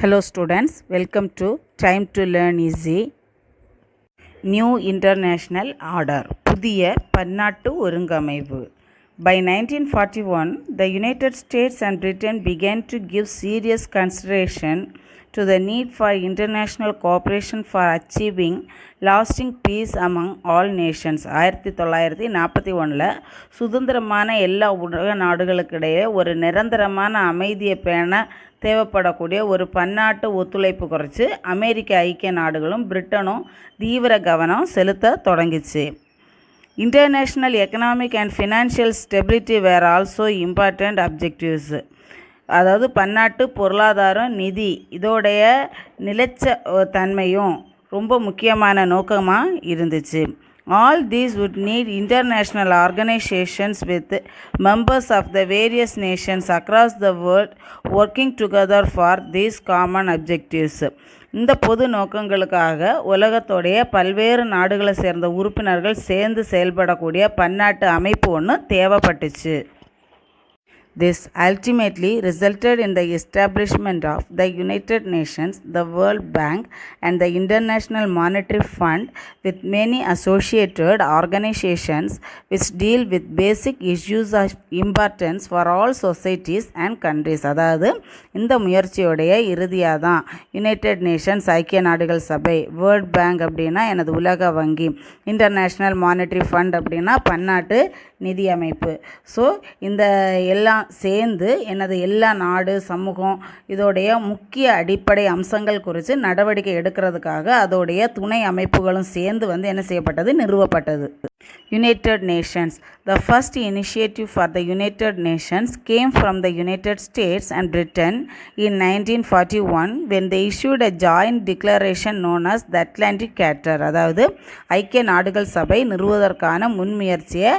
Hello students, welcome to Time to Learn Easy. New International Order புதிய பன்னாட்டு ஒருங்கமைவு. By 1941, the United States and Britain began to give serious consideration to the need for international cooperation for achieving lasting peace among all nations. 1941 சுதந்திரமான எல்லா உலக நாடுகளுக்கிடையே ஒரு நிரந்தரமான அமைதியை பேண தேவைப்படக்கூடிய ஒரு பன்னாட்டு ஒத்துழைப்பு குறித்து அமெரிக்க ஐக்கிய நாடுகளும் பிரிட்டனும் தீவிர கவனம் செலுத்த தொடங்கிச்சு. International economic and financial stability were also important objectives. அதாவது பன்னாட்டு பொருளாதாரம், நிதி இதோடைய நிலைச்ச தன்மையும் ரொம்ப முக்கியமான நோக்கமாக இருந்துச்சு. All these would need international organizations with members of the various nations across the world working together for these common objectives. இந்த பொது நோக்கங்களுக்காக உலகத்தோடைய பல்வேறு நாடுகளை சேர்ந்த உறுப்பினர்கள் சேர்ந்து செயல்படக்கூடிய பன்னாட்டு அமைப்பு ஒன்று தேவைப்பட்டுச்சு. This ultimately resulted in the establishment of the United Nations, the World Bank, and the International Monetary Fund, with many associated organizations which deal with basic issues of importance for all societies and countries. அதாவது இந்த முயற்சியோடைய இறுதியாக தான் United Nations ஐக்கிய நாடுகள் சபை, world bank அப்படின்னா எனது உலக வங்கி, இன்டர்நேஷ்னல் மானிட்டரி ஃபண்ட் அப்படின்னா பன்னாட்டு நிதி அமைப்பு. ஸோ இந்த எல்லாம் சேர்ந்து எனது எல்லா நாடு சமூகம் இதோடைய முக்கிய அடிப்படை அம்சங்கள் குறித்து நடவடிக்கை எடுக்கிறதுக்காக அதோடைய துணை அமைப்புகளும் சேர்ந்து என்ன செய்யப்பட்டது, நிறுவப்பட்டது. United Nations. The first initiative for the United Nations came from the United States and Britain in 1941 when they issued a joint declaration known as the Atlantic Charter. அதாவது ஐக்கிய நாடுகள் சபை நிறுவுவதற்கான முன்முயற்சியை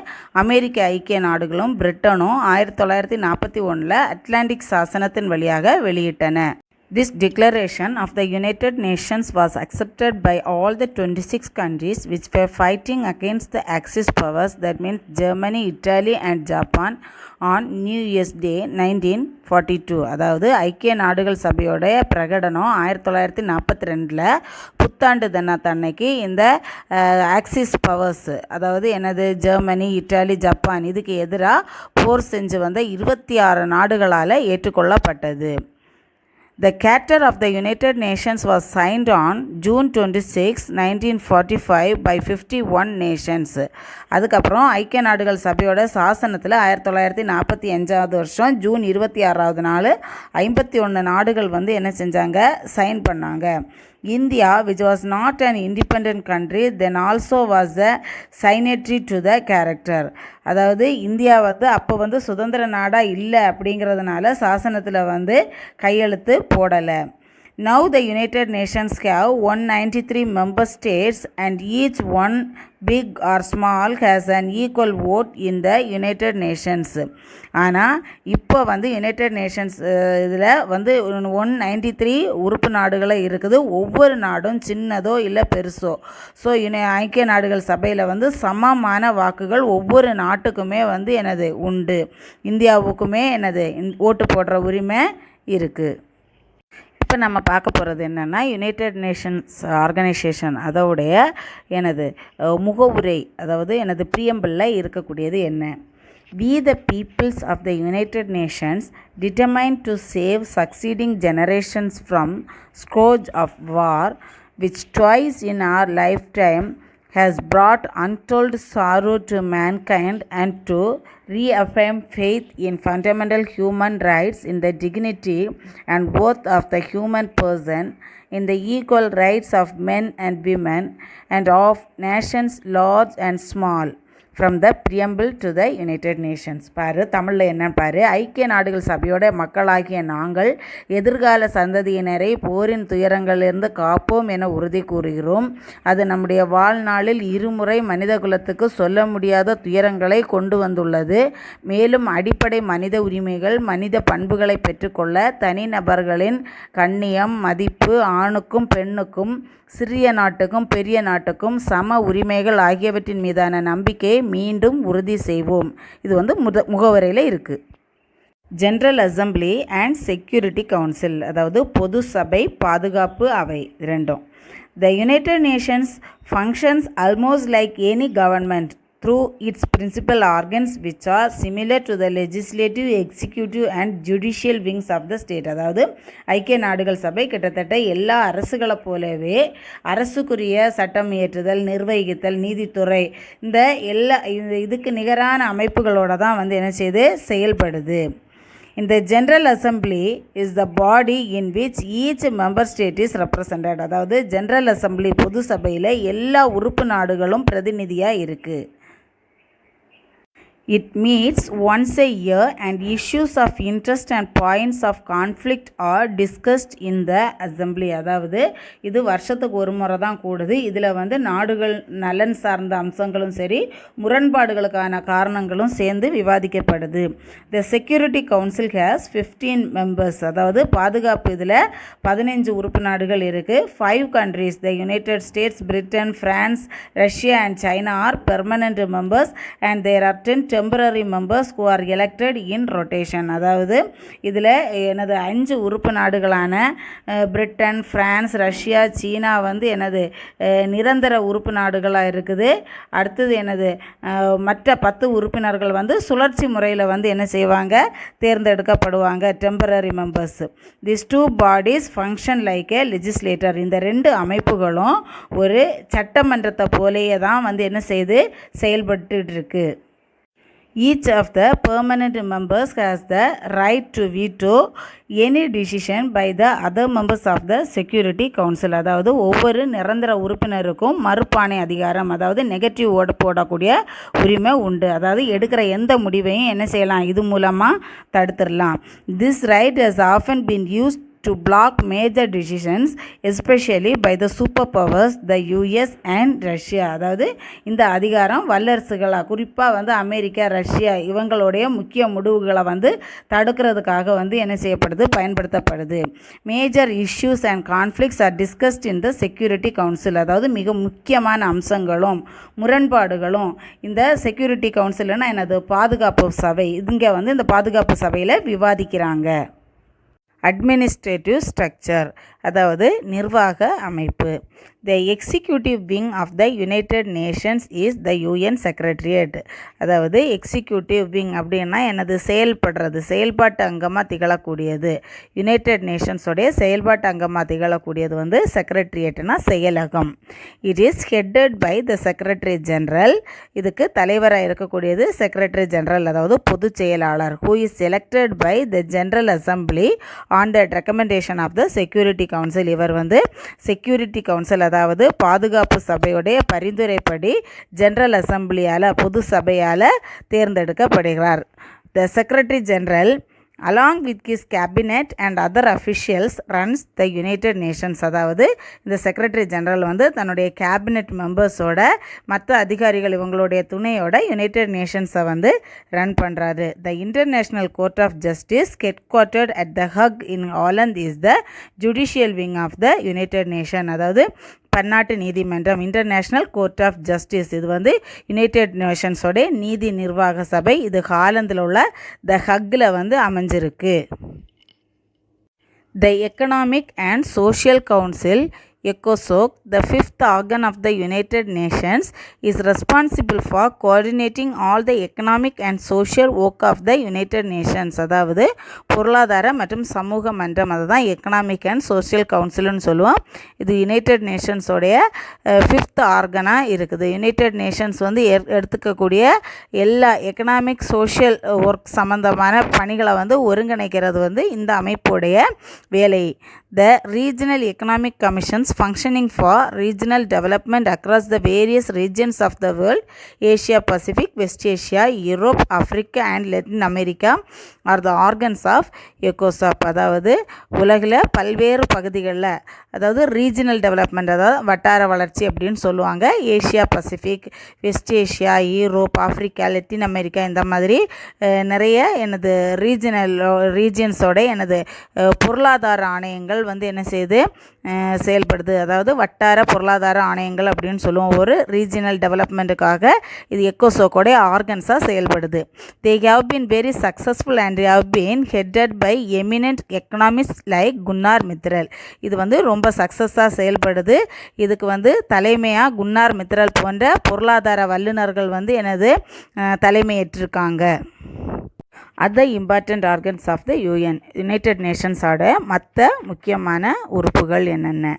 அமெரிக்க ஐக்கிய நாடுகளும் பிரிட்டனும் 1941 அட்லாண்டிக் சாசனத்தின் வழியாக வெளியிட்டன. This declaration of the United Nations was accepted by all the 26 countries which were fighting against the Axis powers, that means Germany, Italy and Japan, on New Year's Day 1942. அதாவது ஐக்கிய நாடுகள் சபையோடைய பிரகடனம் 1942 புத்தாண்டு தினத்தன்னைக்கு இந்த ஆக்சிஸ் பவர்ஸ், அதாவது எனது Germany, Italy, Japan இதுக்கு எதிராக போர் செஞ்சு வந்த 26 நாடுகளால் ஏற்றுக்கொள்ளப்பட்டது. The Charter of the United Nations was signed on June 26, 1945 by 51 nations. அதுக்கப்புறம் ஐக்கிய நாடுகள் சபையோட சாசனத்தில் 1945 வருஷம் ஜூன் 26 நாள் 51 நாடுகள் என்ன செஞ்சாங்க, சைன் பண்ணாங்க. India, which was not an independent country, then also was a signatory to the charter. அதாவது இந்தியா அப்போ சுதந்திர நாடாக இல்லை அப்படிங்கிறதுனால சாசனத்தில் கையெழுத்து போடலை. Now the United Nations have 193 member states and each one, big or small, has an equal vote in the United Nations. ஆனால் இப்போ யுனைடெட் நேஷன்ஸ் இதில் 193 உறுப்பு நாடுகளை இருக்குது. ஒவ்வொரு நாடும் சின்னதோ இல்லை பெருசோ, ஸோ ஐக்கிய நாடுகள் சபையில் சமமான வாக்குகள் ஒவ்வொரு நாட்டுக்குமே உண்டு. இந்தியாவுக்குமே ஓட்டு போடுற உரிமை இருக்குது. இப்போ நம்ம பார்க்க போகிறது என்னென்னா, யுனைடெட் நேஷன்ஸ் ஆர்கனைசேஷன் அதோடைய முகவுரை, அதாவது பிரியம்பிளில் இருக்கக்கூடியது என்ன. We the peoples of the United Nations, determined to save succeeding generations from scourge of war, which twice in our lifetime has brought untold sorrow to mankind, and to reaffirm faith in fundamental human rights, in the dignity and worth of the human person, in the equal rights of men and women, and of nations large and small. From the preamble to the United Nations. பாரு தமிழில் என்னன்னு பாரு. ஐக்கிய நாடுகள் சபையோட மக்களாகிய நாங்கள் எதிர்கால சந்ததியினரை போரின் துயரங்களிலிருந்து காப்போம் என உறுதி கூறுகிறோம். அது நம்முடைய வாழ்நாளில் இருமுறை மனித குலத்துக்கு சொல்ல முடியாத துயரங்களை கொண்டு வந்துள்ளது. மேலும் அடிப்படை மனித உரிமைகள், மனித பண்புகளை பெற்றுக்கொள்ள தனிநபர்களின் கண்ணியம், மதிப்பு, ஆணுக்கும் பெண்ணுக்கும், சிறிய நாட்டுக்கும் பெரிய நாட்டுக்கும் சம உரிமைகள் ஆகியவற்றின் மீதான நம்பிக்கையை மீண்டும் உறுதி செய்வோம். இது முகவரையில் இருக்குது. General assembly and security council, அதாவது பொது சபை பாதுகாப்பு அவை ரெண்டும். The United Nations functions almost like any government through its principal organs which are similar to the legislative, executive and judicial wings of the state. அதாவது ஐக்கிய நாடுகள் சபை கிட்டத்தட்ட எல்லா அரசுகளை போலவே அரசுக்குரிய சட்டம் இயற்றுதல், நிர்வகித்தல், நீதித்துறை இந்த எல்லா இதுக்கு நிகரான அமைப்புகளோட தான் வந்து என்ன செய்து செயல்படுது. இந்த general assembly is the body in which each member state is represented. அதாவது ஜென்ரல் அசெம்பிளி பொது சபையில் எல்லா உறுப்பு நாடுகளும் பிரதிநிதியாக இருக்குது. It meets once a year and issues of interest and points of conflict are discussed in the assembly. அதாவது இது வருஷத்துக்கு ஒரு முறை தான் கூடுது. இதில் வந்து நாடுகள் நலன் சார்ந்த அம்சங்களும் சரி, முரண்பாடுகளுக்கான காரணங்களும் சேர்ந்து விவாதிக்கப்படுது. The Security Council has 15 members. அதாவது பாதுகாப்பு இதில் 15 உறுப்பு நாடுகள் இருக்குது. 5 countries, the United States, Britain, France, Russia and China are permanent members and there are 10 temporary members who are elected in rotation. அதாவது இதில் எனது 5 உறுப்பு நாடுகளான பிரிட்டன், பிரான்ஸ், ரஷ்யா, சீனா வந்து எனது நிரந்தர உறுப்பு நாடுகளாக இருக்குது. அடுத்தது எனது மற்ற 10 உறுப்பினர்கள் வந்து சுழற்சி முறையில் வந்து என்ன செய்வாங்க, தேர்ந்தெடுக்கப்படுவாங்க, temporary members. This 2 bodies function like a legislator. இந்த 2 அமைப்புகளும் ஒரு சட்டமன்றத்தை போலேயே தான் வந்து என்ன செய்து செயல்பட்டு இருக்கு. Each of the permanent members has the right to veto any decision by the other members of the Security Council. அதாவது ஒவ்வொரு நிரந்தர உறுப்பினருக்கும் மறுப்பாணை அதிகாரம், அதாவது நெகட்டிவ் ஓட போடக்கூடிய உரிமை உண்டு. அதாவது எடுக்கிற எந்த முடிவையும் என்ன செய்யலாம், இது மூலமாக தடுத்துடலாம். This right has often been used to block major decisions especially by the superpowers the US and Russia. அதாவது இந்த அதிகாரம் வல்லரசுகளாக குறிப்பாக வந்து அமெரிக்கா, ரஷ்யா இவங்களுடைய முக்கிய முடிவுகளை வந்து தடுக்கிறதுக்காக வந்து என்ன செய்யப்படுது, பயன்படுத்தப்படுது. Major issues and conflicts are discussed in the security council. அதாவது மிக முக்கியமான அம்சங்களும் முரண்பாடுகளும் இந்த செக்யூரிட்டி கவுன்சில்னா எனது பாதுகாப்பு சபை, இங்கே வந்து இந்த பாதுகாப்பு சபையில் விவாதிக்கிறாங்க. அட்மினிஸ்ட்ரேட்டிவ் ஸ்ட்ரக்சர், அதாவது நிர்வாக அமைப்பு. The executive wing of the United Nations is the UN Secretariat. அதாவது எக்ஸிக்யூட்டிவ் விங் அப்படின்னா எனது செயல்பாட்டு அங்கமாக திகழக்கூடியது. யுனைடெட் நேஷன்ஸோடைய செயல்பாட்டு அங்கமாக திகழக்கூடியது வந்து செக்ரட்டரியேட்னா செயலகம். It is headed by the secretary general. இதுக்கு தலைவராக இருக்கக்கூடியது செக்ரட்டரி ஜெனரல், அதாவது பொதுச் செயலாளர். Who is selected by the general assembly on the recommendation of the security council. இவர் வந்து செக்யூரிட்டி கவுன்சில் அதாவது பாதுகாப்பு சபையுடைய பரிந்துரைப்படி ஜெனரல் அசெம்பிளியால் பொது சபையால் தேர்ந்தெடுக்கப்படுகிறார். The secretary general along with his cabinet and other officials runs the United Nations. அதாவது இந்த செக்ரட்டரி ஜெனரல் வந்து தன்னுடைய கேபினெட் மெம்பர்ஸோட மற்ற அதிகாரிகள் இவங்களுடைய துணையோட யுனைடெட் நேஷன்ஸை வந்து ரன் பண்ணுறாரு. The International Court of Justice headquartered at the Hague in Holland is the judicial wing of the United Nation. அதாவது பன்னாட்டு நீதிமன்றம், இன்டர்நேஷ்னல் கோர்ட் ஆஃப் ஜஸ்டிஸ், இது வந்து யுனைடெட் நேஷன்ஸோடைய நீதி நிர்வாக சபை. இது ஹாலந்தில் உள்ள த ஹக்கில் வந்து அமைஞ்சிருக்கு. த economic and social council ECOSOC, the fifth organ of the United Nations, is responsible for coordinating all the economic and social work of the United Nations. அதாவது பொருளாதார மற்றும் சமூக மன்றம், அதுதான் எக்கனாமிக் அண்ட் சோஷியல் கவுன்சில்னு சொல்லுவோம். இது யுனைடெட் நேஷன்ஸோடைய ஃபிஃப்த் ஆர்கனாக இருக்குது. United Nations வந்து எடுத்துக்கக்கூடிய எல்லா எக்கனாமிக் சோஷியல் ஒர்க் சம்மந்தமான பணிகளை வந்து ஒருங்கிணைக்கிறது வந்து இந்த அமைப்புடைய வேலை. The regional economic commissions functioning for regional development across the various regions of the world, Asia Pacific, West Asia, Europe, Africa and Latin America are the organs of ECOSOC. அதாவது உலகில் பல்வேறு பகுதிகளில், அதாவது ரீஜனல் டெவலப்மெண்ட், அதாவது வட்டார வளர்ச்சி அப்படின்னு சொல்லுவாங்க. Asia Pacific, West Asia, Europe, Africa, Latin America இந்த மாதிரி நிறைய எனது ரீஜியன்ஸோட எனது பொருளாதார ஆணையங்கள் வந்து என்ன செய்யுது, செயல்படுது. செயல்படுது. அதாவது வட்டார பொருளாதார ஆணையங்கள் அப்படின்னு சொல்லுவோம். ஒரு ரீஜினல் டெவலப்மெண்ட்டுக்காக இது எக்கோசோக்கோடைய ஆர்கன்ஸாக செயல்படுது. They have been very successful and have been headed by eminent economist like Gunnar Myrdal. இது வந்து ரொம்ப சக்ஸஸாக செயல்படுது. இதுக்கு வந்து தலைமையாக குன்னார் மித்ரல் போன்ற பொருளாதார வல்லுநர்கள் வந்து தலைமையேற்றிருக்காங்க. Other important organs of the united நேஷன்ஸோட மற்ற முக்கியமான உறுப்புகள் என்னென்ன?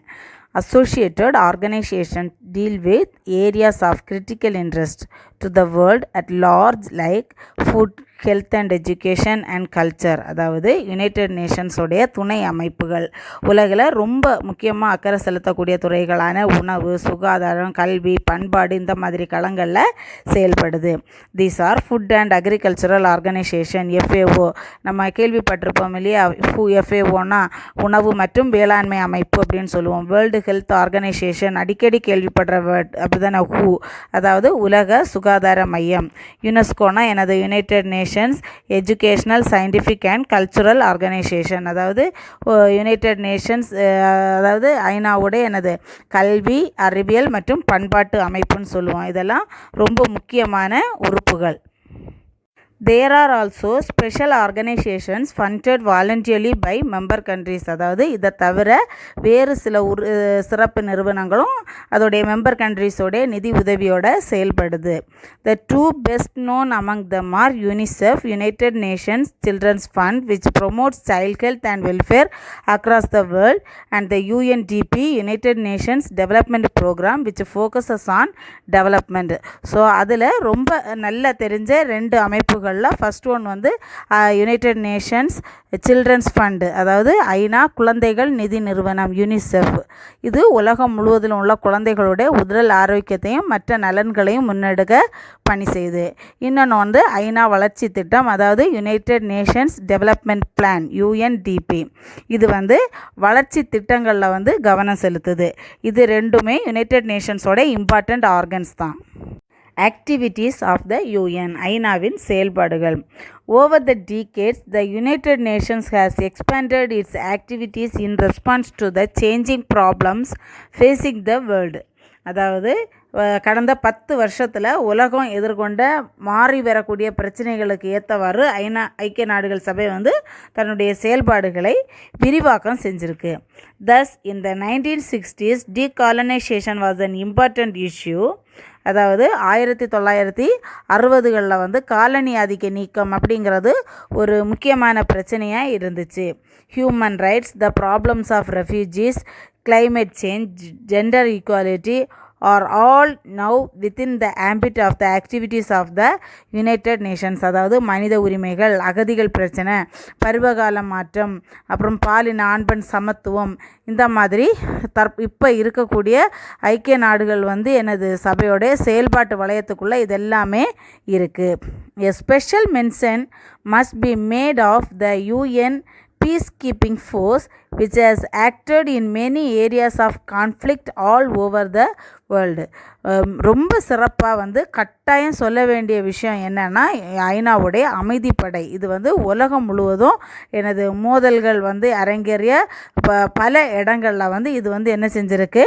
Associated organizations deal with areas of critical interest to the world at large like food, health and education and culture. அதாவது யுனைடெட் நேஷன்ஸோடைய துணை அமைப்புகள் உலகில் ரொம்ப முக்கியமாக அக்கறை செலுத்தக்கூடிய துறைகளான உணவு, சுகாதாரம், கல்வி, பண்பாடு இந்த மாதிரி களங்களில் செயல்படுது. These are food and agricultural organisation, FAO. நம்ம கேள்விப்பட்டிருப்போம் இல்லையா? FAOனா உணவு மற்றும் வேளாண்மை அமைப்பு அப்படின்னு சொல்லுவோம். வேர்ல்டு ஹெல்த் ஆர்கனைசேஷன் அடிக்கடி கேள்விப்படுற வேர்ட் அப்படிதானே, WHO, அதாவது உலக சுகாதார மையம். யுனெஸ்கோனா எனது United Nations educational, scientific and cultural organisation. அதாவது யுனைடெட் நேஷன்ஸ் அதாவது ஐநாவுடைய எனது கல்வி, அறிவியல் மற்றும் பண்பாட்டு அமைப்புன்னு சொல்லுவோம். இதெல்லாம் ரொம்ப முக்கியமான உறுப்புகள். There are also special organizations funded voluntarily by member countries. அதாவது இதை தவிர வேறு சில சிறப்பு நிறுவனங்களும் அதோடைய மெம்பர் கண்ட்ரிஸோடைய நிதி உதவியோட செயல்படுது. The two best known among them are UNICEF, United Nations Children's Fund, which promotes child health and welfare across the world, and the UNDP, United Nations Development Program, which focuses on development. So அதில் ரொம்ப நல்ல தெரிஞ்ச ரெண்டு அமைப்புகள். First one வந்து United Nations children's fund, அதாவது ஐநா குழந்தைகள் நிதி நிறுவனம் யுனிசெஃப். இது உலகம் முழுவதிலும் உள்ள குழந்தைகளுடைய உடல் ஆரோக்கியத்தையும் மற்ற நலன்களையும் முன்னெடுக்க பணி செய்யுது. இன்னொன்று வந்து ஐநா வளர்ச்சி திட்டம், அதாவது United Nations development plan, UNDP. இது வந்து வளர்ச்சி திட்டங்களில் வந்து கவனம் செலுத்துது. இது ரெண்டுமே யுனைடெட் நேஷன்ஸோட இம்பார்ட்டண்ட் ஆர்கன்ஸ் தான். Activities of the UN, ஐநாவின் செயல்பாடுகள். Over the decades, the United Nations has expanded its activities in response to the changing problems facing the world. அதாவது கடந்த 10 வருஷத்தில் உலகம் எதிர்கொண்ட மாறி வரக்கூடிய பிரச்சனைகளுக்கு ஏற்றவாறு ஐக்கிய நாடுகள் சபை வந்து தன்னுடைய செயல்பாடுகளை விரிவாக்கம் செஞ்சுருக்கு. Thus, in the 1960s, decolonization was an important issue. அதாவது 1960களில் வந்து காலனி ஆதிக்க நீக்கம் அப்படிங்கிறது ஒரு முக்கியமான பிரச்சனையாக இருந்துச்சு. Human rights, the problems of refugees, climate change, gender equality are all now within the ambit of the activities of the United Nations. அதாவது மனித உரிமைகள், அகதிகள் பிரச்சனை, பருவகால மாற்றம், அப்புறம் பாலின ஆண் பெண் சமத்துவம், இந்த மாதிரி இப்போ இருக்கக்கூடிய ஐக்கிய நாடுகள் வந்து எனது சபையோடைய செயல்பாட்டு வளையத்துக்குள்ளே இதெல்லாமே இருக்குது. A special mention must be made of the UN peacekeeping force, which has acted in many areas of conflict all over the world. ரொம்ப சிறப்பாக வந்து கட்டாயம் சொல்ல வேண்டிய விஷயம் என்னென்னா ஐநாவுடைய அமைதிப்படை. இது வந்து உலகம் முழுவதும் எனது மோதல்கள் வந்து அரங்கேறிய பல இடங்களில் வந்து இது வந்து என்ன செஞ்சுருக்கு,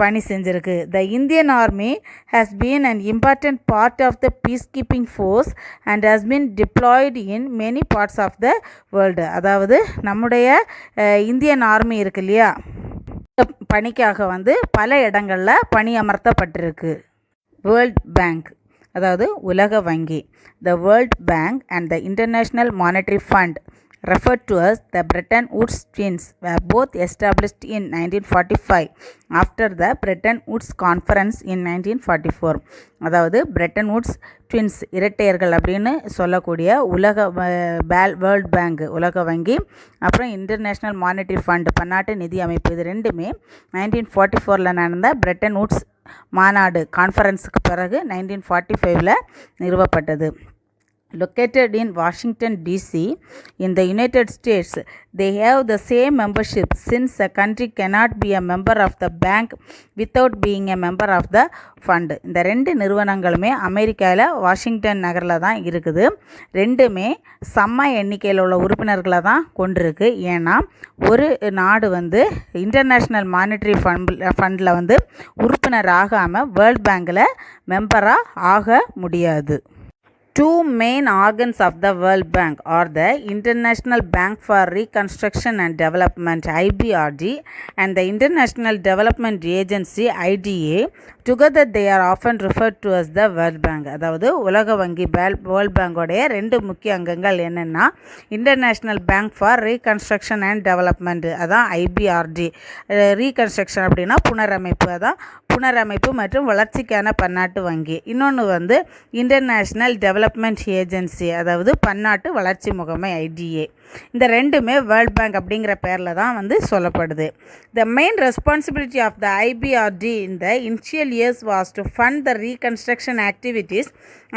பணி செஞ்சிருக்கு. The Indian Army has been an important part of the peacekeeping force and has been deployed in many parts of the world. அதாவது நம்முடைய இந்தியன் ஆர்மி இருக்கு இல்லையா, பணிக்காக வந்து பல இடங்களில் பணியமர்த்தப்பட்டிருக்கு. வேர்ல்ட் பேங்க், அதாவது உலக வங்கி. The World Bank and the International Monetary Fund, referred to as the Bretton Woods twins, were both established in 1945 after the Bretton Woods Conference in 1944. அதாவது பிரெட்டன் வுட்ஸ் ட்வின்ஸ் இரட்டையர்கள் அப்படின்னு சொல்லக்கூடிய வேர்ல்ட் பேங்க் உலக வங்கி, அப்புறம் international monetary fund பன்னாட்டு நிதி அமைப்பு, இது ரெண்டுமே 1944 நடந்த பிரெட்டன் வுட்ஸ் மாநாடு கான்ஃபரன்ஸுக்கு பிறகு 1945 நிறுவப்பட்டது. located in Washington DC in the United States. They have the same membership since a country cannot be a member of the bank without being a member of the fund. இந்த ரெண்டு நிறுவனங்களுமே அமெரிக்காவில் Washington நகரில் தான் இருக்குது. ரெண்டுமே சம எண்ணிக்கையில் உள்ள உறுப்பினர்களை தான் கொண்டிருக்கு. ஏன்னா ஒரு நாடு வந்து இன்டர்நேஷ்னல் மானிட்டரி ஃபண்டில் வந்து உறுப்பினர் ஆகாமல் வேர்ல்ட் பேங்கில் மெம்பராக ஆக முடியாது. Two main organs of the World Bank are the International Bank for Reconstruction and Development (IBRD) and the International Development Agency (IDA). Together they are often referred to as the World Bank. அதாவது உலக வங்கி world பேங்கோடைய ரெண்டு முக்கிய அங்கங்கள் என்னென்னா international bank for reconstruction and development, அதான் IBRD. Reconstruction அப்படின்னா புனரமைப்பு, அதான் புனரமைப்பு மற்றும் வளர்ச்சிக்கான பன்னாட்டு வங்கி. இன்னொன்று வந்து இன்டர்நேஷ்னல் டெவலப்மெண்ட் ஏஜென்சி, அதாவது பன்னாட்டு வளர்ச்சி முகமை ஐடிஏ. இந்த ரெண்டுமே வேர்ல்ட் பேங்க் அப்படிங்கிற பேரில் தான் வந்து சொல்லப்படுது. The main responsibility of the IBRD in the initial years was to fund the reconstruction activities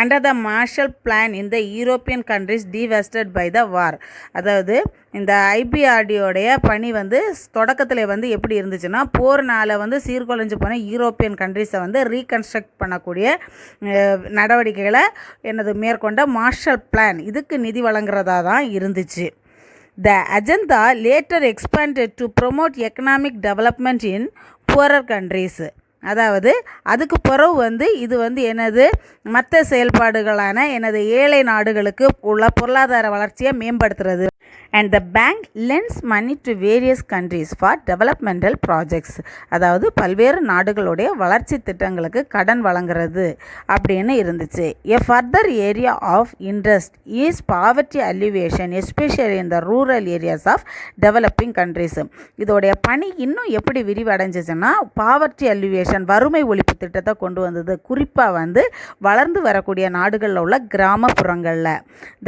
under the Marshall plan in the European countries devastated by the war. அதாவது இந்த ஐபிஆர்டியோடைய பணி வந்து தொடக்கத்தில் வந்து எப்படி இருந்துச்சுன்னா, போர்னால் வந்து சீர்குலைஞ்சு போன யூரோப்பியன் கண்ட்ரிஸை வந்து ரீகன்ஸ்ட்ரக்ட் பண்ணக்கூடிய நடவடிக்கைகளை மேற்கொண்ட மார்ஷல் பிளான் இதுக்கு நிதி வழங்குறதா தான் இருந்துச்சு. The agenda later expanded to promote economic development in poorer countries. அதாவது அதுக்கு பிறகு வந்து இது வந்து மற்ற செயல்பாடுகளான ஏழை நாடுகளுக்கு உள்ள பொருளாதார வளர்ச்சியை மேம்படுத்துறது. And the bank lends money to various countries for developmental projects. அதாவது பல்வேறு நாடுகளுடைய வளர்ச்சி திட்டங்களுக்கு கடன் வழங்குறது அப்படின்னு இருந்துச்சு. A further area of interest is poverty alleviation, especially in the rural areas of developing countries. இதோடைய பணி இன்னும் எப்படி விரிவடைஞ்சிச்சுன்னா, பாவர்ட்டி அல்லிவேஷன், வறுமை ஒழிப்பு திட்டத்தை கொண்டு வந்தது, குறிப்பாக வந்து வளர்ந்து வரக்கூடிய நாடுகளில் உள்ள கிராமப்புறங்களில்.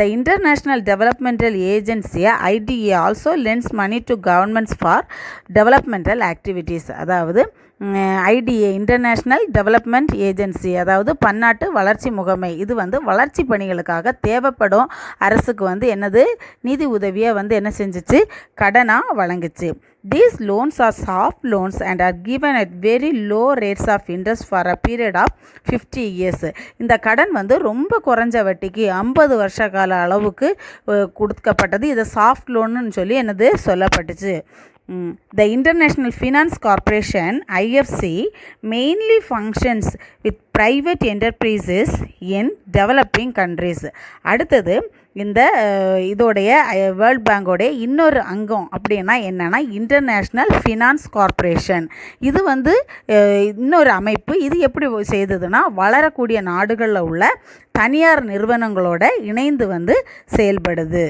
The International Developmental Agency IDA also lends money to governments for developmental activities. அதாவது ஐடிஏ இன்டர்நேஷ்னல் டெவலப்மெண்ட் ஏஜென்சி, அதாவது பன்னாட்டு வளர்ச்சி முகமை, இது வந்து வளர்ச்சி பணிகளுக்காக தேவைப்படும் அரசுக்கு வந்து நிதி உதவியை வந்து என்ன செஞ்சிச்சு, கடனாக வழங்குச்சு. These loans are soft loans and are given at very low rates of interest for a period of 50 years. இந்த கடன் வந்து ரொம்ப குறைஞ்ச வட்டிக்கு 50 வருஷ கால அளவுக்கு கொடுக்கப்பட்டது. இதை சாஃப்ட் லோன்னு சொல்லி சொல்லப்பட்டுச்சு. The International Finance Corporation (IFC) mainly functions with private enterprises in developing countries. அடுத்தது இந்த இதோடைய வேர்ல்ட் பேங்கோடைய இன்னொரு அங்கம் அப்படின்னா என்னென்னா இன்டர்நேஷ்னல் ஃபினான்ஸ் கார்ப்பரேஷன். இது வந்து இன்னொரு அமைப்பு. இது எப்படி செய்ததுன்னா, வளரக்கூடிய நாடுகளில் உள்ள தனியார் நிறுவனங்களோட இணைந்து வந்து செயல்படுது.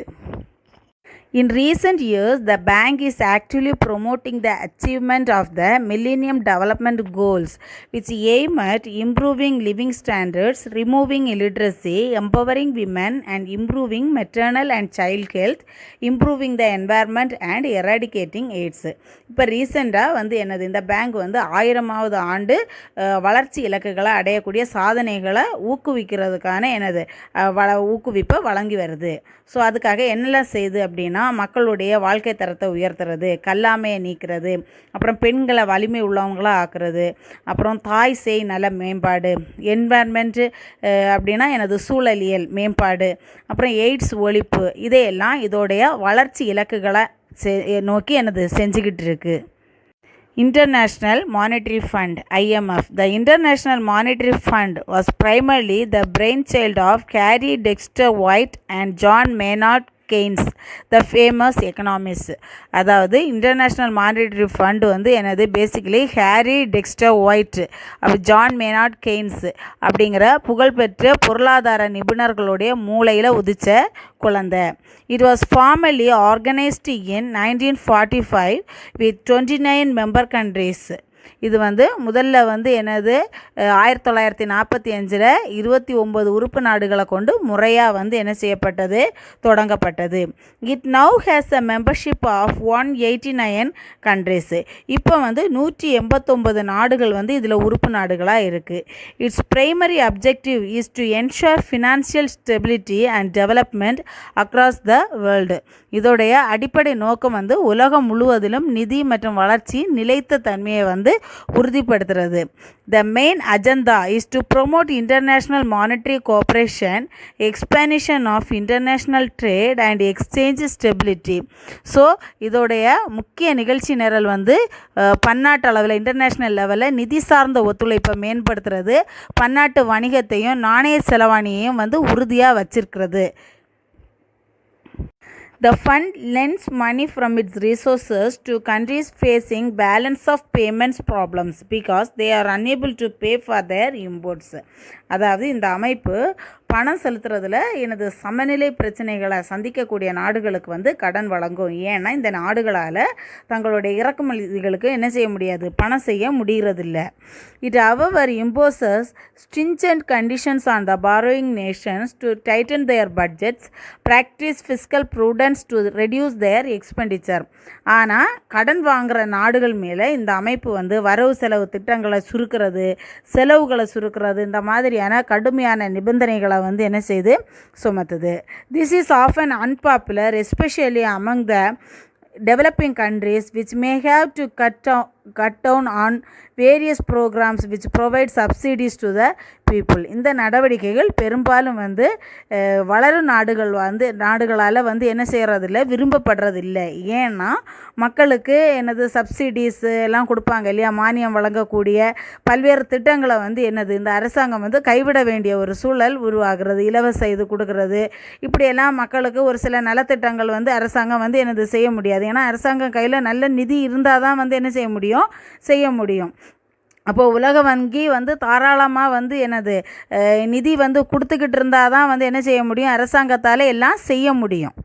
In recent years, the bank is actively promoting the achievement of the Millennium Development Goals, which aim at improving living standards, removing illiteracy, empowering women, and improving maternal and child health, improving the environment, and eradicating AIDS. இப்போ ரீசெண்டாக வந்து இந்த bank வந்து 1000வது ஆண்டு வளர்ச்சி இலக்குகளை அடையக்கூடிய சாதனைகளை ஊக்குவிக்கிறதுக்கான ஊக்குவிப்பை வழங்கி வருது. ஸோ அதுக்காக என்னெல்லாம் செய்யுது அப்படின்னா, மக்களுடைய வாழ்க்கை தரத்தை உயர்த்துறது, கல்லாமையை நீக்கிறது, அப்புறம் பெண்களை வலிமை உள்ளவங்களாக ஆக்குறது, அப்புறம் தாய் சேய் நல மேம்பாடு, என்வாயர்மெண்ட்டு அப்படின்னா சூழலியல் மேம்பாடு, அப்புறம் எய்ட்ஸ் ஒழிப்பு, இதையெல்லாம் இதோடைய வளர்ச்சி இலக்குகளை நோக்கி செஞ்சுக்கிட்டு இருக்கு. International Monetary Fund (IMF). The International Monetary Fund was primarily the brainchild of Harry Dexter White and John Maynard Keynes, the famous economists. அதாவது இன்டர்நேஷ்னல் மானிட்டரி ஃபண்ட் வந்து basically Harry Dexter White, John Maynard Keynes அப்படிங்கிற புகழ்பெற்ற பொருளாதார நிபுணர்களுடைய மூளையில் உதித்த குழந்தை. It was formally organised in 1945 with 29 member countries. இது வந்து முதல்ல வந்து என்னது 1945 29 உறுப்பு நாடுகளை கொண்டு முறையாக வந்து என்ன செய்யப்பட்டது, தொடங்கப்பட்டது. It now has a membership of 189 countries. இப்போ வந்து 189 நாடுகள் வந்து இதில் உறுப்பு நாடுகளாக இருக்குது. Its primary objective is to ensure financial stability and development across the world. இதோடைய அடிப்படை நோக்கம் வந்து உலகம் முழுவதிலும் நிதி மற்றும் வளர்ச்சி நிலைத்த தன்மையை வந்து உறுதிப்படுத்துறது. The main agenda is to promote international monetary cooperation, expansion of international trade and exchange stability. So இதோடைய முக்கிய நிகழ்ச்சி நிரல் வந்து பன்னாட்டு அளவில் இன்டர்நேஷ்னல் லெவலில் நிதி சார்ந்த ஒத்துழைப்பை மேம்படுத்துறது, பன்னாட்டு வணிகத்தையும் நாணய செலவாணியையும் வந்து உறுதியாக வச்சிருக்கிறது. The fund lends money from its resources to countries facing balance of payments problems because they are unable to pay for their imports. அதாவது இந்த அமைப்பு பணம் செலுத்துறதுல எனது சமநிலை பிரச்சனைகளை சந்திக்கக்கூடிய நாடுகளுக்கு வந்து கடன் வழங்கும். ஏன்னா இந்த நாடுகளால் தங்களுடைய இறக்குமதிகளுக்கு என்ன செய்ய முடியாது, பணம் செய்ய முடிகிறதில்ல. It however imposes stringent conditions on the borrowing nations to tighten their budgets, practice fiscal prudence to reduce their expenditure. ஆனால் கடன் வாங்குகிற நாடுகள் மேலே இந்த அமைப்பு வந்து வரவு செலவு திட்டங்களை சுருக்கிறது, செலவுகளை சுருக்கிறது, இந்த மாதிரியான கடுமையான நிபந்தனைகளை வந்து என்ன செய்து சுமத்துது. This is often unpopular especially among the developing countries which may have to cut down on various programs which provide subsidies to the people. இந்த நடவடிக்கைகள் பெரும்பாலும் வந்து வளரும் நாடுகளால் வந்து என்ன செய்கிறதில்ல, விரும்பப்படுறதில்லை. ஏன்னா மக்களுக்கு என்னது சப்சிடிஸ் எல்லாம் கொடுப்பாங்க இல்லையா, மானியம் வழங்கக்கூடிய பல்வேறு திட்டங்களை வந்து என்னது இந்த அரசாங்கம் வந்து கைவிட வேண்டிய ஒரு சூழல் உருவாகிறது. இலவச இது கொடுக்கறது, இப்படியெல்லாம் மக்களுக்கு ஒரு சில நலத்திட்டங்கள் வந்து அரசாங்கம் வந்து என்னது செய்ய முடியாது. ஏன்னா அரசாங்கம் கையில் நல்ல நிதி இருந்தால் தான் வந்து என்ன செய்ய முடியும். அப்போது உலக வங்கி வந்து தாராளமாக வந்து என்னது நிதி வந்து கொடுத்துக்கிட்டு இருந்தால் தான் வந்து என்ன செய்ய முடியும், அரசாங்கத்தால் எல்லாம் செய்ய முடியும்.